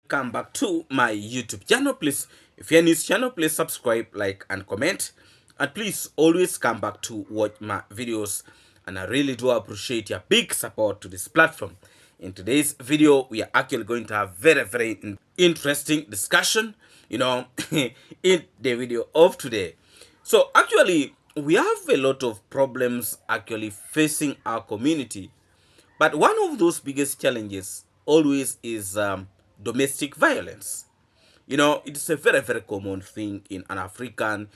Come back to my YouTube channel. Please, if you're new to this channel, please subscribe, like, and comment. And please always come back to watch my videos. And I really do appreciate your big support to this platform. In today's video, we are actually going to have very interesting discussion, in the video of today. So actually, we have a lot of problems actually facing our community. But one of those biggest challenges always is domestic violence. It's a very common thing in African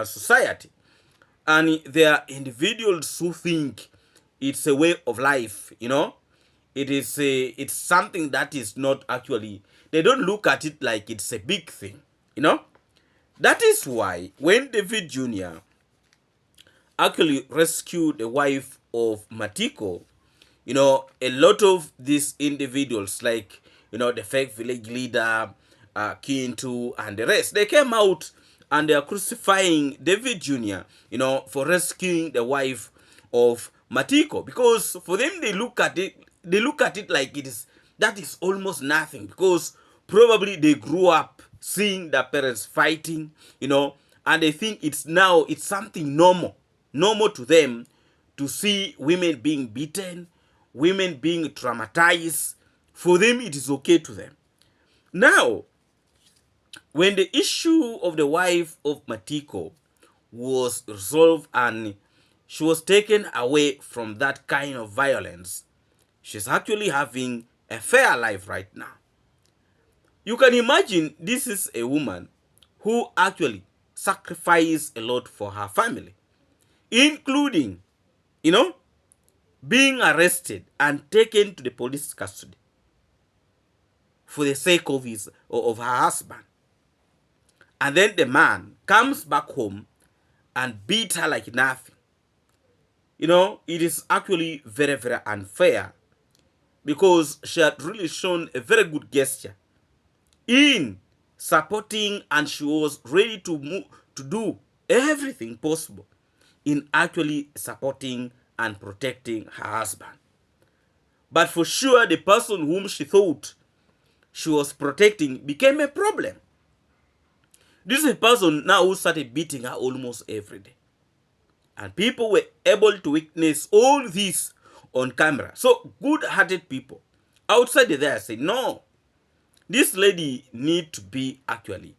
society, and there are individuals who think it's a way of life. It's something that is not actually. They don't look at it like it's a big thing. That is why when David Jr. actually rescued the wife of Matiko, a lot of these individuals, like, the fake village leader, Kintu, and the rest, they came out and they are crucifying David Jr., for rescuing the wife of Matiko. Because for them, they look at it like that is almost nothing. Because probably they grew up seeing their parents fighting, and they think it's something normal to them to see women being beaten, women being traumatized. For them, it is okay to them. Now, when the issue of the wife of Matiko was resolved and she was taken away from that kind of violence, she's actually having a fair life right now. You can imagine this is a woman who actually sacrificed a lot for her family, including, being arrested and taken to the police custody for the sake of her husband. And then the man comes back home and beats her like nothing. It is actually very unfair, because she had really shown a very good gesture in supporting, and she was ready to do everything possible in actually supporting and protecting her husband. But for sure, the person whom she thought she was protecting became a problem. This is a person now who started beating her almost every day. And people were able to witness all this on camera. So good-hearted people outside there say, no, this lady need to be actually,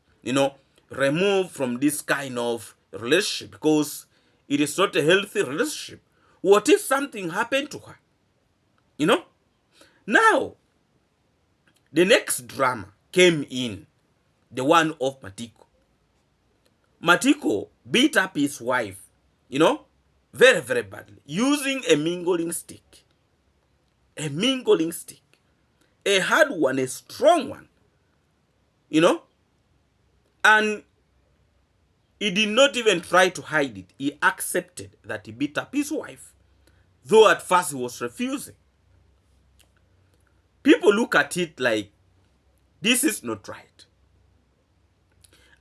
removed from this kind of relationship, because it is not a healthy relationship. What if something happened to her? Now, the next drama came in, the one of Matiko. Matiko beat up his wife, very badly, using a mingling stick. A mingling stick. A hard one, a strong one. And he did not even try to hide it. He accepted that he beat up his wife, though at first he was refusing. People look at it like, this is not right.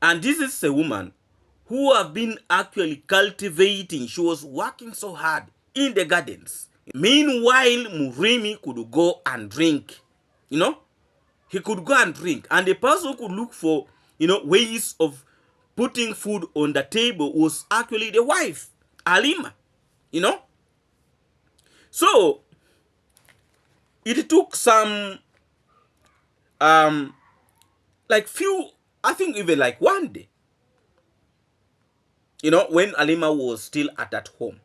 And this is a woman who have been actually cultivating. She was working so hard in the gardens. Meanwhile, Murimi could go and drink. He could go and drink. And the person who could look for, ways of putting food on the table was actually the wife, Alima. So, it took some, I think even like one day, when Alima was still at home.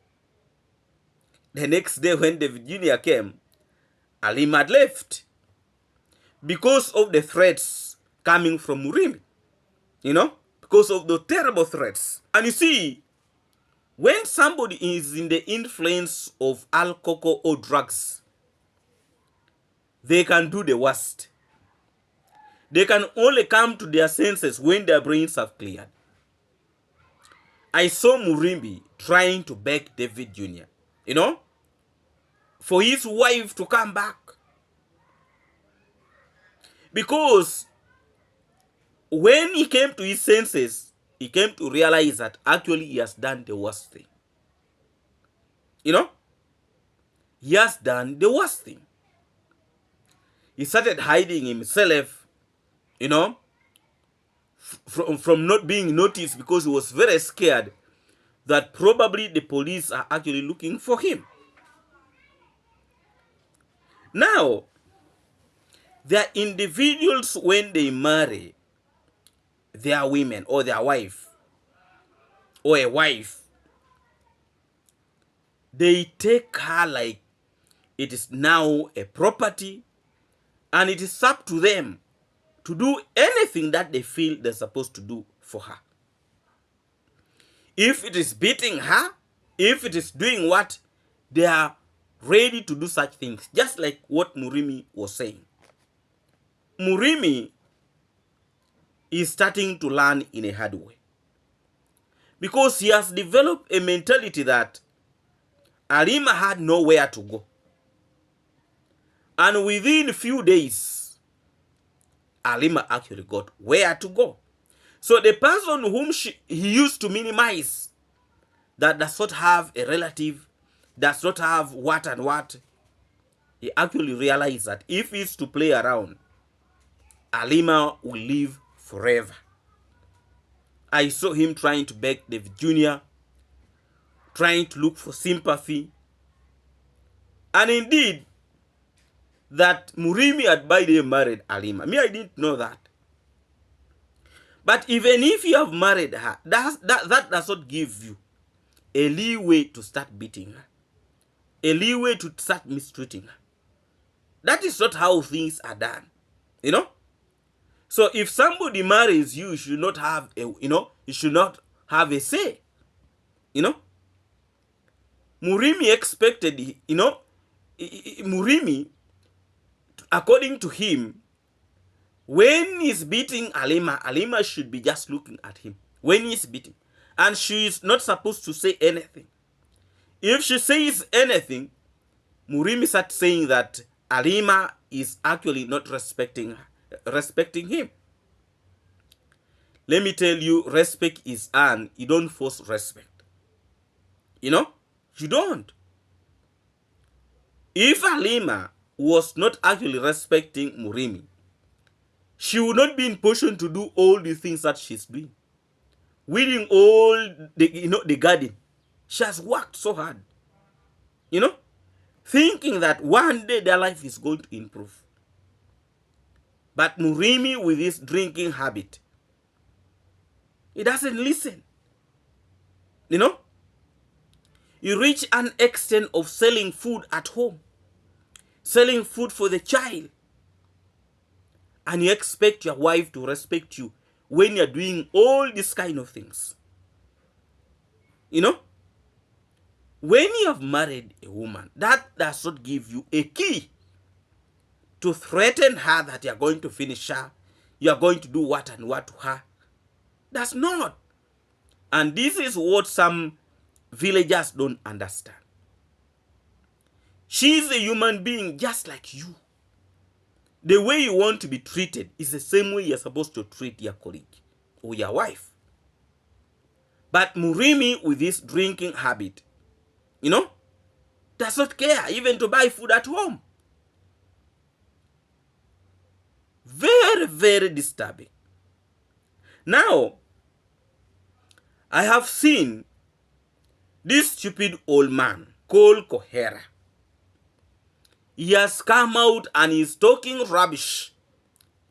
The next day when David Jr. came, Alima had left because of the threats coming from Murimi, because of the terrible threats. And you see, when somebody is in the influence of alcohol or drugs, they can do the worst. They can only come to their senses when their brains have cleared. I saw Murimi trying to beg David Jr., for his wife to come back. Because when he came to his senses, he came to realize that actually he has done the worst thing. He has done the worst thing. He started hiding himself you know, from not being noticed because he was very scared that probably the police are actually looking for him. Now, there are individuals when they marry their women or their wife or a wife, they take her like it is now a property, and it is up to them to do anything that they feel they're supposed to do for her. If it is beating her, if it is doing what, they are ready to do such things, just like what Murimi was saying. Murimi is starting to learn in a hard way because he has developed a mentality that Halima had nowhere to go. And within a few days, Halima actually got where to go. So the person whom he used to minimize, that does not have a relative, does not have what and what, he actually realized that if he's to play around, Halima will live forever. I saw him trying to beg David Jr., trying to look for sympathy. And indeed, that Murimi had by then married Halima. Me, I didn't know that. But even if you have married her, that does not give you a leeway to start beating her, a leeway to start mistreating her. That is not how things are done, you know. So if somebody marries you, you should not have a, you should not have a say, you know. Murimi expected, Murimi, according to him, when he's beating Halima, Halima should be just looking at him when he's beating, and she is not supposed to say anything. If she says anything, Murimi starts saying that Halima is actually not respecting him. Let me tell you, respect is earned. You don't force respect. You know, you don't. If Halima was not actually respecting Murimi, she would not be in position to do all the things that she's doing. Weeding all the garden. She has worked so hard, thinking that one day their life is going to improve. But Murimi, with his drinking habit, he doesn't listen. You reach an extent of selling food at home, selling food for the child, and you expect your wife to respect you when you're doing all these kind of things. When you have married a woman, that does not give you a key to threaten her that you're going to finish her, you're going to do what and what to her. That's not. And this is what some villagers don't understand. She's a human being just like you. The way you want to be treated is the same way you're supposed to treat your colleague or your wife. But Murimi, with his drinking habit, does not care even to buy food at home. Very, very disturbing. Now, I have seen this stupid old man called Coher. He has come out and is talking rubbish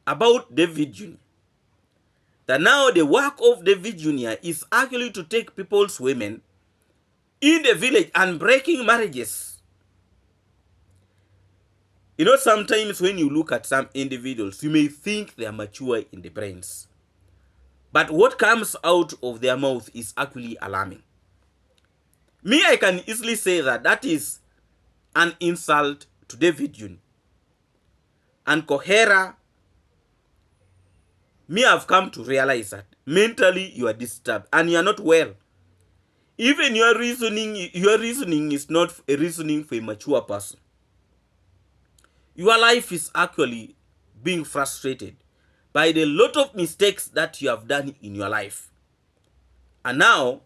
about David Jr. That now the work of David Jr. is actually to take people's women in the village and breaking marriages. Sometimes when you look at some individuals, you may think they are mature in the brains. But what comes out of their mouth is actually alarming. Me, I can easily say that is an insult to David Jr. And Coher, me, have come to realize that mentally you are disturbed and you are not well. Even your reasoning is not a reasoning for a mature person. Your life is actually being frustrated by the lot of mistakes that you have done in your life. And now,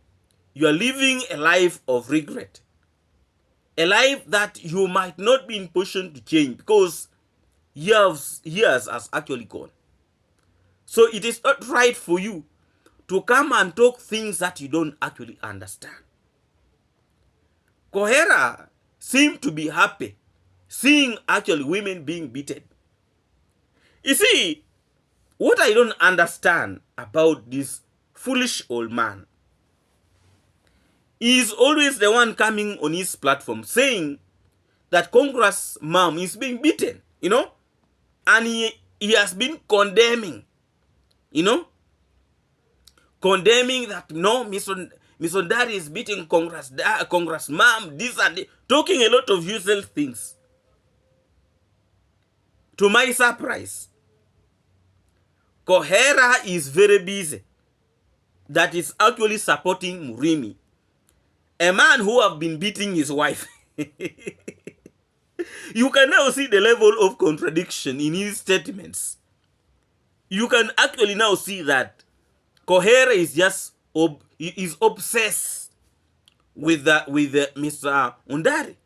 you are living a life of regret. A life that you might not be in position to change because years has actually gone. So it is not right for you to come and talk things that you don't actually understand. Coher seemed to be happy seeing actually women being beaten. You see, what I don't understand about this foolish old man is always the one coming on his platform saying that Congress' mom is being beaten, and he has been condemning, condemning that no, Misondari is beating Congress mom, this and that, talking a lot of useless things. To my surprise, Coher is very busy. That is actually supporting Murimi, a man who have been beating his wife. You can now see the level of contradiction in his statements. You can actually now see that Coher is just is obsessed with Mr. Ondari,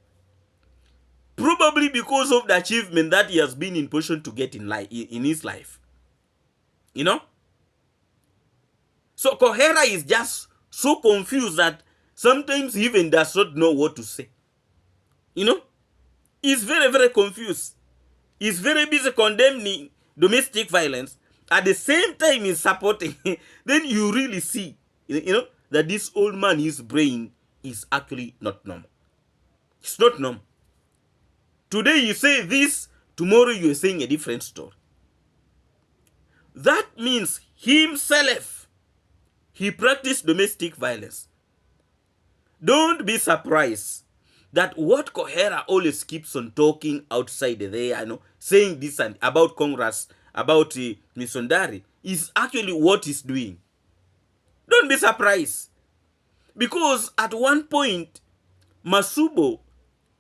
probably because of the achievement that he has been in position to get in his life. So Coher is just so confused that sometimes he even does not know what to say. He's very, very confused. He's very busy condemning domestic violence. At the same time, he's supporting. Then you really see, that this old man, his brain is actually not normal. It's not normal. Today you say this, tomorrow you are saying a different story. That means himself, he practiced domestic violence. Don't be surprised that what Coher always keeps on talking outside there, saying this and about Congress, about Misondari, is actually what he's doing. Don't be surprised. Because at one point, Masubo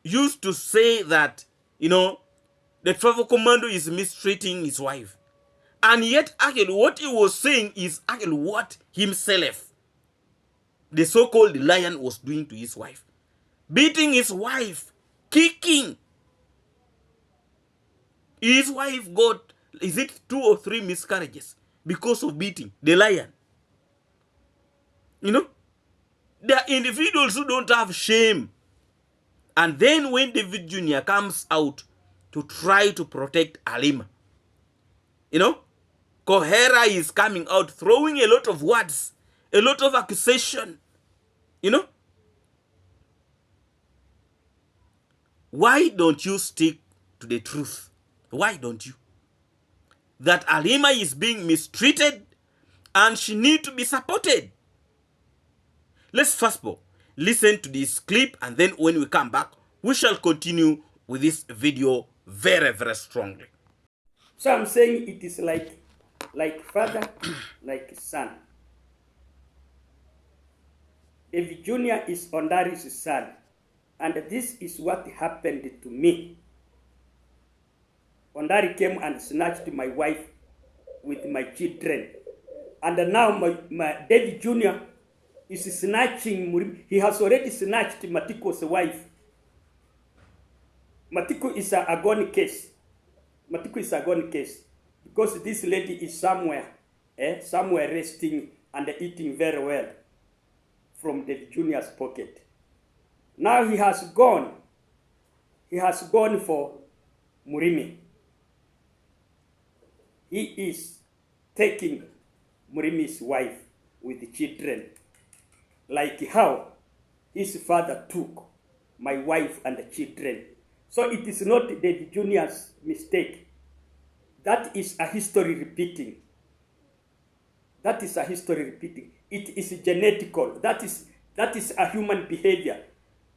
used to say that, the travel commando is mistreating his wife. And yet, actually, what he was saying is actually what himself, the so-called lion, was doing to his wife. Beating his wife, kicking. His wife got, is it 2 or 3 miscarriages because of beating the lion? There are individuals who don't have shame. And then when David Jr. comes out to try to protect Halima, Coher is coming out throwing a lot of words, a lot of accusation, Why don't you stick to the truth? Why don't you? That Halima is being mistreated and she needs to be supported. Let's first of all listen to this clip, and then when we come back, we shall continue with this video very, very strongly. So I'm saying it is like father, like son. Davy Jr. is Ondari's son. And this is what happened to me. Ondari came and snatched my wife with my children. And now my Davy Jr. is snatching Murimi. He has already snatched Matiko's wife. Matiko is a agony case. Matiko is a agony case. Because this lady is somewhere resting and eating very well from Davy Jr.'s pocket. Now he has gone. He has gone for Murimi. He is taking Murimi's wife with the children, like how his father took my wife and the children. So it is not Davy Jr.'s mistake. That is a history repeating. That is a history repeating. It is genetical. That is a human behavior.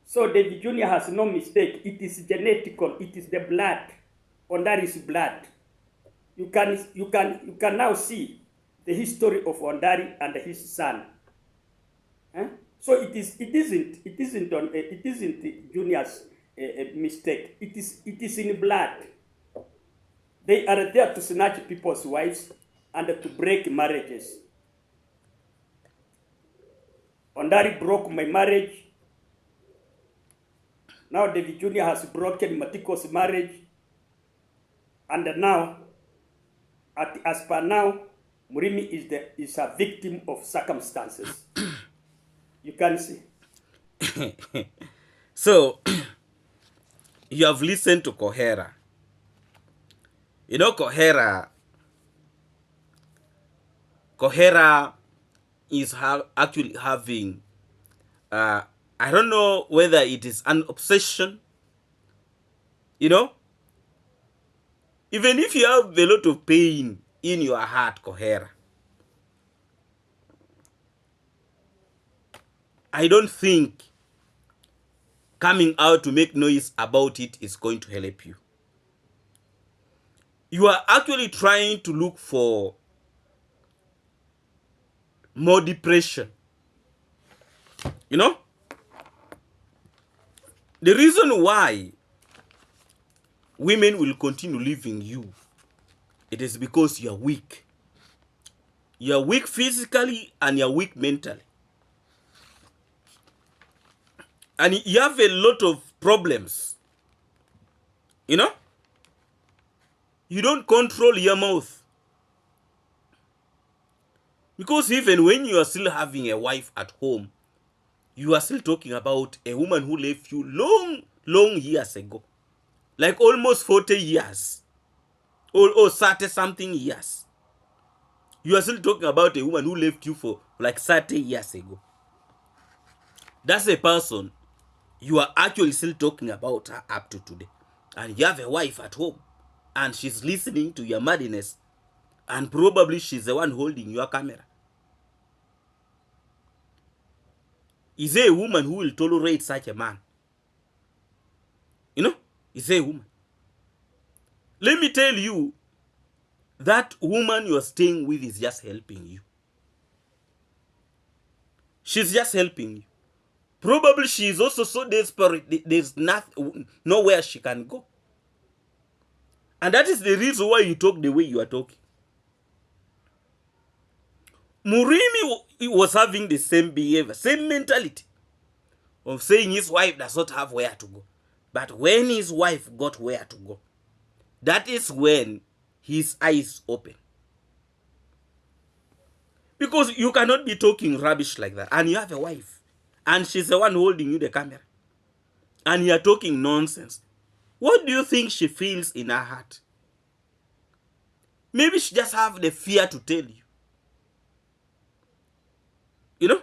So Davy Jr. has no mistake. It is genetical. It is the blood. Ondari's blood. You can now see the history of Ondari and his son. So it isn't Junior's mistake. It is in blood. They are there to snatch people's wives and to break marriages. Ondari broke my marriage. Now Davy Jr. has broken Matiko's marriage. And now, as per now, Murimi is a victim of circumstances. You can see. So, you have listened to Coher. You know, Coher is actually having, I don't know whether it is an obsession, you know. Even if you have a lot of pain in your heart, Coher, I don't think coming out to make noise about it is going to help you. You are actually trying to look for more depression. You know? The reason why women will continue leaving you, it is because you are weak. You are weak physically and you are weak mentally. And you have a lot of problems. You know? You don't control your mouth. Because even when you are still having a wife at home, you are still talking about a woman who left you long years ago. Like almost 40 years. Or 30 something years. You are still talking about a woman who left you for like 30 years ago. That's a person you are actually still talking about her up to today. And you have a wife at home. And she's listening to your madness. And probably she's the one holding your camera. Is there a woman who will tolerate such a man? You know? Is there a woman? Let me tell you, that woman you are staying with is just helping you. She's just helping you. Probably she is also so desperate, there's nowhere she can go. And that is the reason why you talk the way you are talking. Murimi was having the same behavior, same mentality of saying his wife does not have where to go. But when his wife got where to go, that is when his eyes open. Because you cannot be talking rubbish like that. And you have a wife. And she's the one holding you the camera. And you are talking nonsense. What do you think she feels in her heart? Maybe she just have the fear to tell you. You know?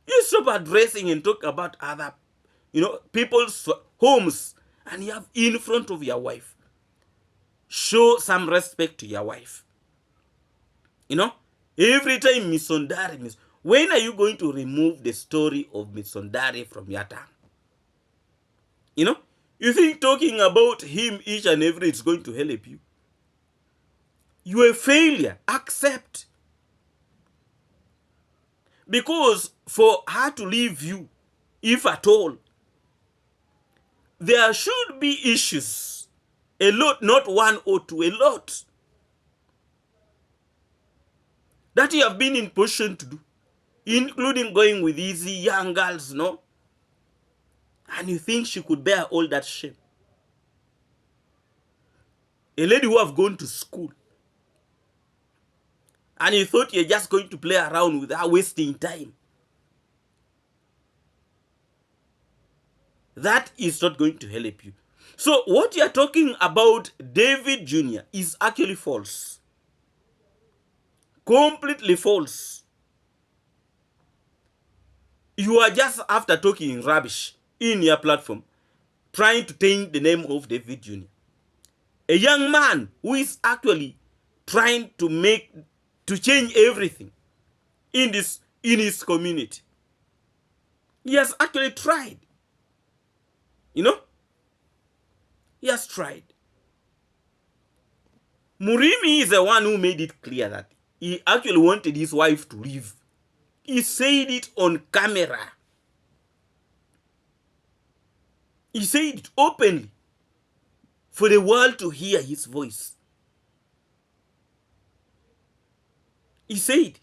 You stop addressing and talk about other, people's homes. And you have in front of your wife. Show some respect to your wife. You know? Every time Miss Sondari, when are you going to remove the story of Miss Sondari from your tongue? You know? You think talking about him each and every is going to help you? You're a failure. Accept. Because for her to leave you, if at all, there should be issues. A lot, not one or two, a lot. That you have been in position to do. Including going with easy young girls, no? And you think she could bear all that shame? A lady who have gone to school. And you thought you're just going to play around with her, wasting time. That is not going to help you. So what you're talking about David Jr. is actually false. Completely false. You are just after talking rubbish in your platform, trying to taint the name of David Jr. A young man who is actually trying to change everything in his community. He has actually tried. You know? He has tried. Murimi is the one who made it clear that he actually wanted his wife to leave. He said it on camera. He said it openly for the world to hear his voice. He said it.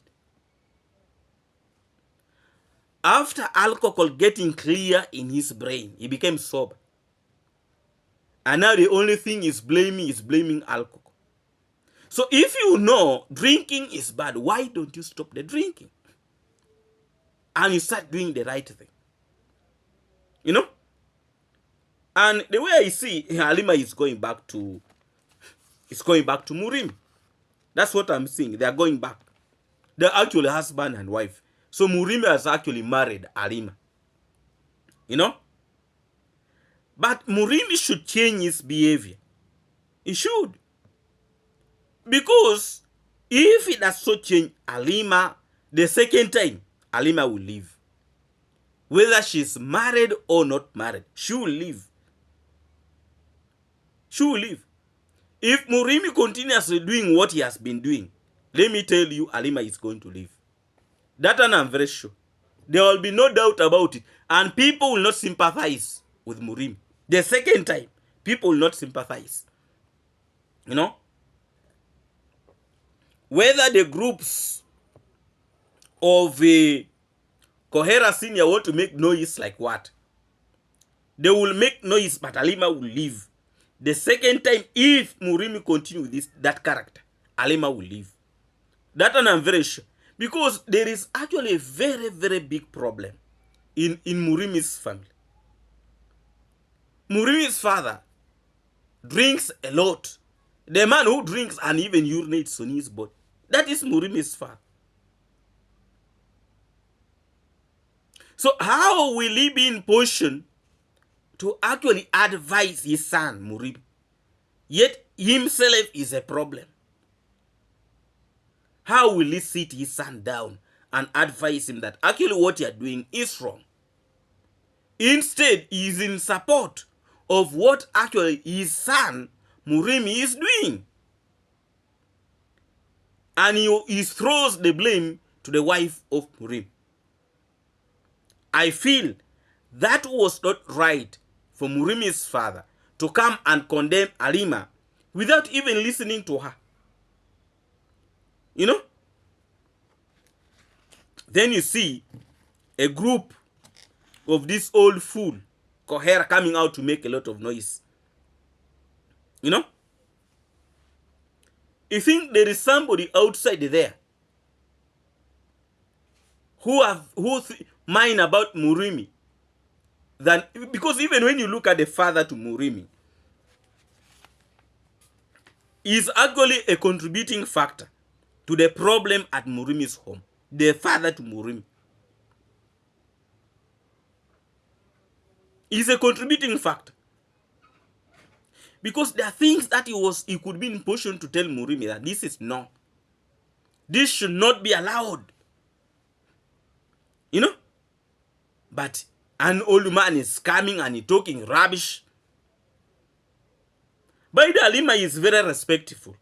After alcohol getting clear in his brain, he became sober. And now the only thing he's blaming alcohol. So if you know drinking is bad, why don't you stop the drinking? And you start doing the right thing. You know? And the way I see Halima is going back to Murimi. That's what I'm seeing. They are going back. They're actually husband and wife. So Murimi has actually married Halima. You know? But Murimi should change his behavior. He should. Because if he does so change Halima, the second time, Halima will leave. Whether she's married or not married, she will leave. She will leave. If Murimi continues doing what he has been doing, let me tell you, Halima is going to leave. That one I'm very sure. There will be no doubt about it. And people will not sympathize with Murimi. The second time, people will not sympathize. You know? Whether the groups of Coher Senior want to make noise like what? They will make noise, but Halima will leave. The second time, if Murimi continue with that character, Halima will leave. That one I'm very sure. Because there is actually a very, very big problem in Murimi's family. Murimi's father drinks a lot. The man who drinks and even urinates on his body. That is Murimi's father. So how will he be in position to actually advise his son, Murimi? Yet himself is a problem. How will he sit his son down and advise him that actually what you are doing is wrong? Instead, he is in support of what actually his son, Murimi, is doing. And he throws the blame to the wife of Murimi. I feel that was not right for Murimi's father to come and condemn Halima without even listening to her. You know? Then you see a group of this old fool, Coher, coming out to make a lot of noise. You know? You think there is somebody outside there who mind about Murimi than, because even when you look at the father to Murimi, is actually a contributing factor to the problem at Murimi's home. The father to Murimi is a contributing factor. Because there are things that he could be in position to tell Murimi that this is no. This should not be allowed. You know? But an old man is coming and he's talking rubbish. But Halima is very respectful.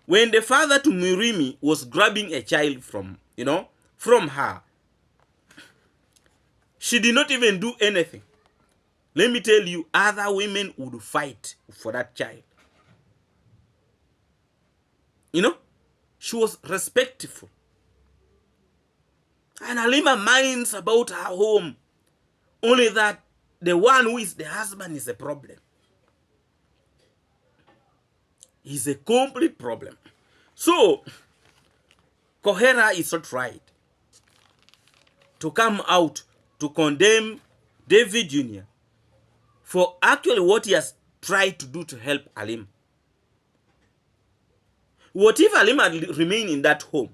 When the father to Murimi was grabbing a child from her, she did not even do anything. Let me tell you, other women would fight for that child. You know, she was respectful. And Halima minds about her home. Only that the one who is the husband is a problem. He's a complete problem. So, Coher is not right to come out to condemn Davy Jr. for actually what he has tried to do to help Halima. What if Halima remained in that home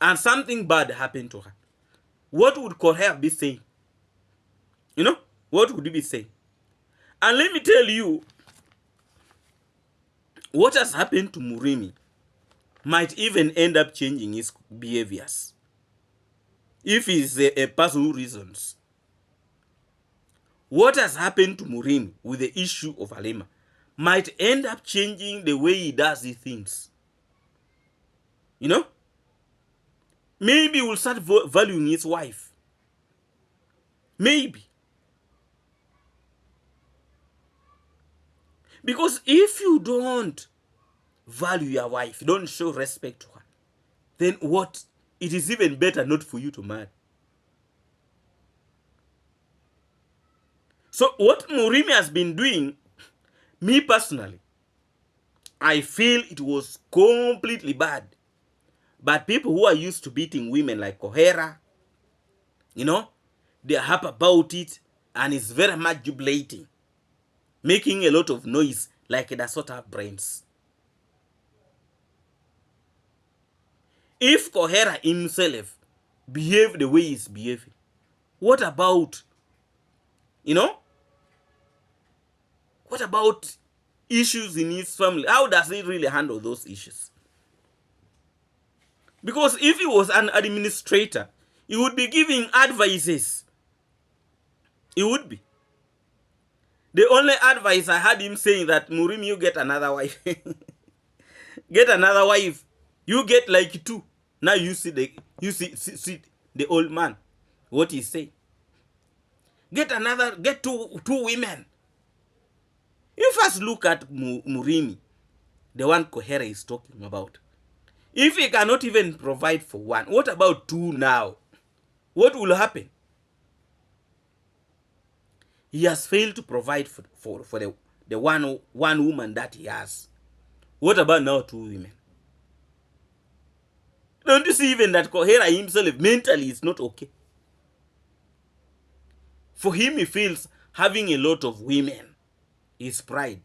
and something bad happened to her? What would Coher be saying? You know, what would he be saying? And let me tell you, what has happened to Murimi might even end up changing his behaviors. If he's a person who reasons. What has happened to Murimi with the issue of Halima might end up changing the way he does these things. You know? Maybe he will start valuing his wife. Maybe. Because if you don't value your wife, don't show respect to her, then what? It is even better not for you to marry. So what Murimi has been doing, me personally, I feel it was completely bad. But people who are used to beating women like Coher, you know, they're happy about it and it's very much jubilating, making a lot of noise like it does not have brains. If Coher himself behaved the way he's behaving, what about, you know, what about issues in his family? How does he really handle those issues? Because if he was an administrator, he would be giving advices. He would be. The only advice I had him saying that, Murimi, you get another wife. Get another wife. You get like two. Now you see the old man. What he say? Get two women. You first look at Murimi, the one Coher is talking about. If he cannot even provide for one, what about two now? What will happen? He has failed to provide for the one woman that he has. What about now two women? Don't you see even that Coher himself mentally is not okay? For him, he feels having a lot of women is pride,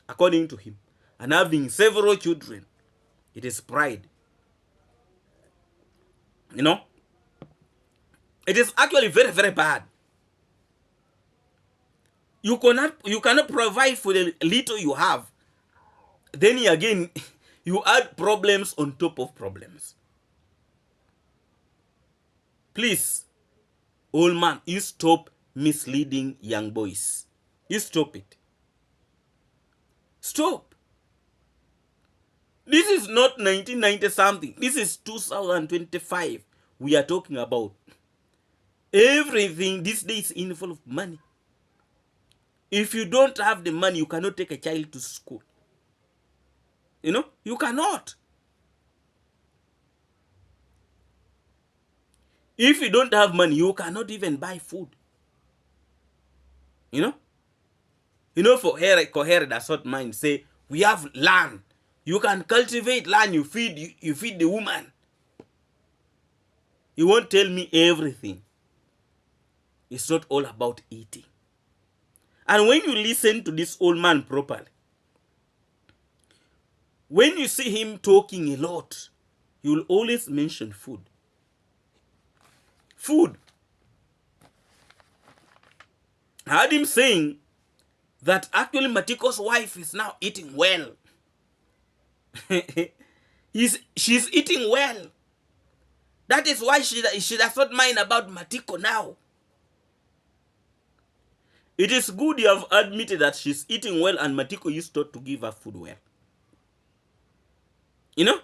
according to him. And having several children, it is pride. You know? It is actually very, very bad. You cannot provide for the little you have. Then again, you add problems on top of problems. Please, old man, you stop misleading young boys. You stop it. Stop. This is not 1990 something. This is 2025 we are talking about. Everything these days is full of money. If you don't have the money, you cannot take a child to school. You know, you cannot. If you don't have money, you cannot even buy food. You know, for Coher does not mind. Say, we have land. You can cultivate land, you feed the woman. You won't tell me everything. It's not all about eating. And when you listen to this old man properly, when you see him talking a lot, he will always mention food. Food. I heard him saying that actually Matiko's wife is now eating well. She's eating well. That is why she does not mind about Matiko now. It is good you have admitted that she's eating well and Matiko used not to give her food well. You know?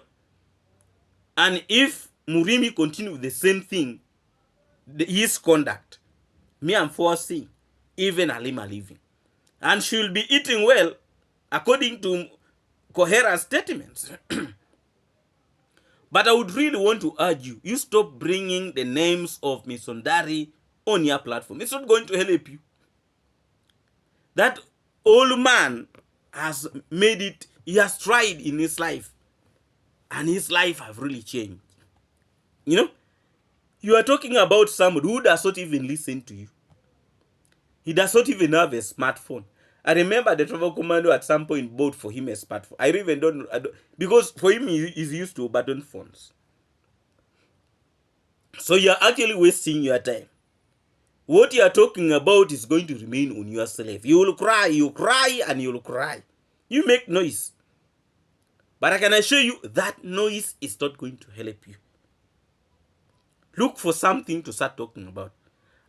And if Murimi continue with the same thing, his conduct, me I'm foreseeing even Halima leaving. And she will be eating well according to Coher's statements. But I would really want to urge you, you stop bringing the names of Misondari on your platform. It's not going to help you. That old man has made it, he has tried in his life. And his life have really changed. You know, you are talking about somebody who does not even listen to you. He does not even have a smartphone. I remember the travel commando at some point bought for him a smartphone. I don't because for him he's used to button phones. So you're actually wasting your time. What you are talking about is going to remain on yourself. You will cry, and you will cry. You make noise. But I can assure you that noise is not going to help you. Look for something to start talking about.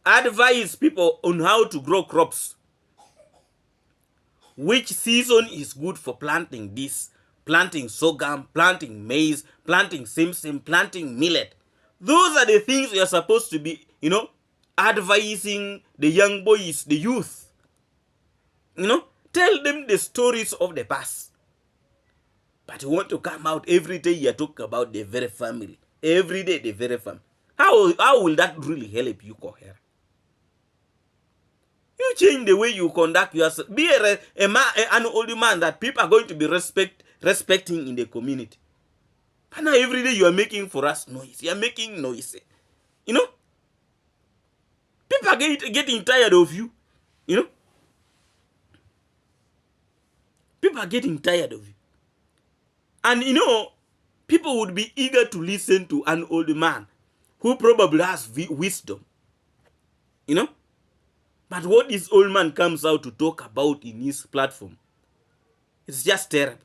Advise people on how to grow crops. Which season is good for planting this, planting sorghum, planting maize, planting simsim, planting millet. Those are the things you're supposed to be, you know, advising the young boys, the youth. You know, tell them the stories of the past. But you want to come out every day you're talking about the very family. Every day the very family. How will that really help you, Coher? You change the way you conduct yourself. Be an old man that people are going to be respecting in the community. But now every day you are making for us noise. You are making noise. You know? People are getting tired of you. You know? People are getting tired of you. And you know, people would be eager to listen to an old man who probably has wisdom. You know? But what this old man comes out to talk about in his platform, it's just terrible.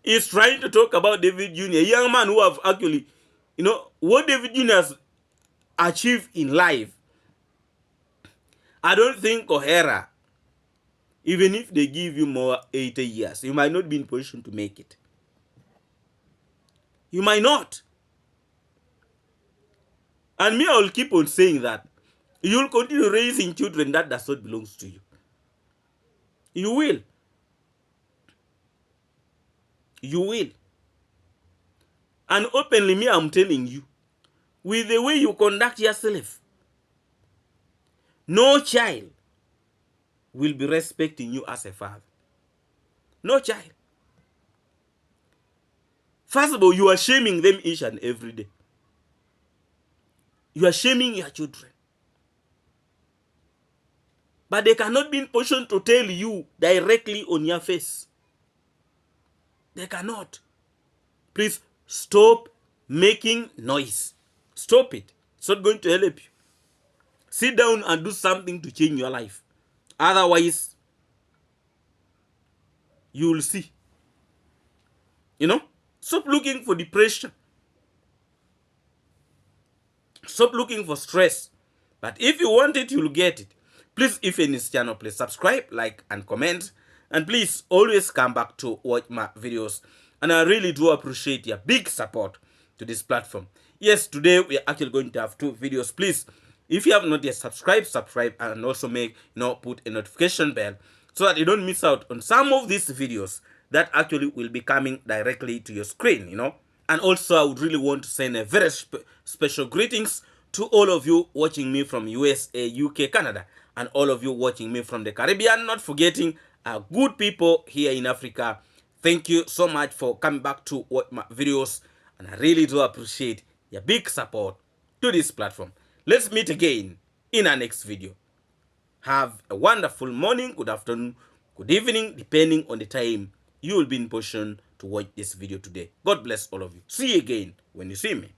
He's trying to talk about David Jr., a young man who have actually, you know, what David Jr. has achieved in life. I don't think Coher, even if they give you more 80 years, you might not be in position to make it. You might not. And me, I will keep on saying that. You will continue raising children that does not belong to you. You will. You will. And openly, me, I'm telling you, with the way you conduct yourself, no child will be respecting you as a father. No child. First of all, you are shaming them each and every day. You are shaming your children. But they cannot be in position to tell you directly on your face. They cannot. Please stop making noise. Stop it. It's not going to help you. Sit down and do something to change your life. Otherwise, you will see. You know? Stop looking for depression. Stop looking for stress. But if you want it, you'll get it. Please, if you're in this channel, please subscribe, like, and comment. And please always come back to watch my videos. And I really do appreciate your big support to this platform. Yes, today we are actually going to have 2 videos. Please, if you have not yet subscribed, subscribe, and also put a notification bell so that you don't miss out on some of these videos that actually will be coming directly to your screen, you know. And also, I would really want to send a very special greetings to all of you watching me from USA, UK, Canada, and all of you watching me from the Caribbean, not forgetting our good people here in Africa. Thank you so much for coming back to watch my videos, and I really do appreciate your big support to this platform. Let's meet again in our next video. Have a wonderful morning, good afternoon, good evening, depending on the time you will be in position to watch this video today. God bless all of you. See you again when you see me.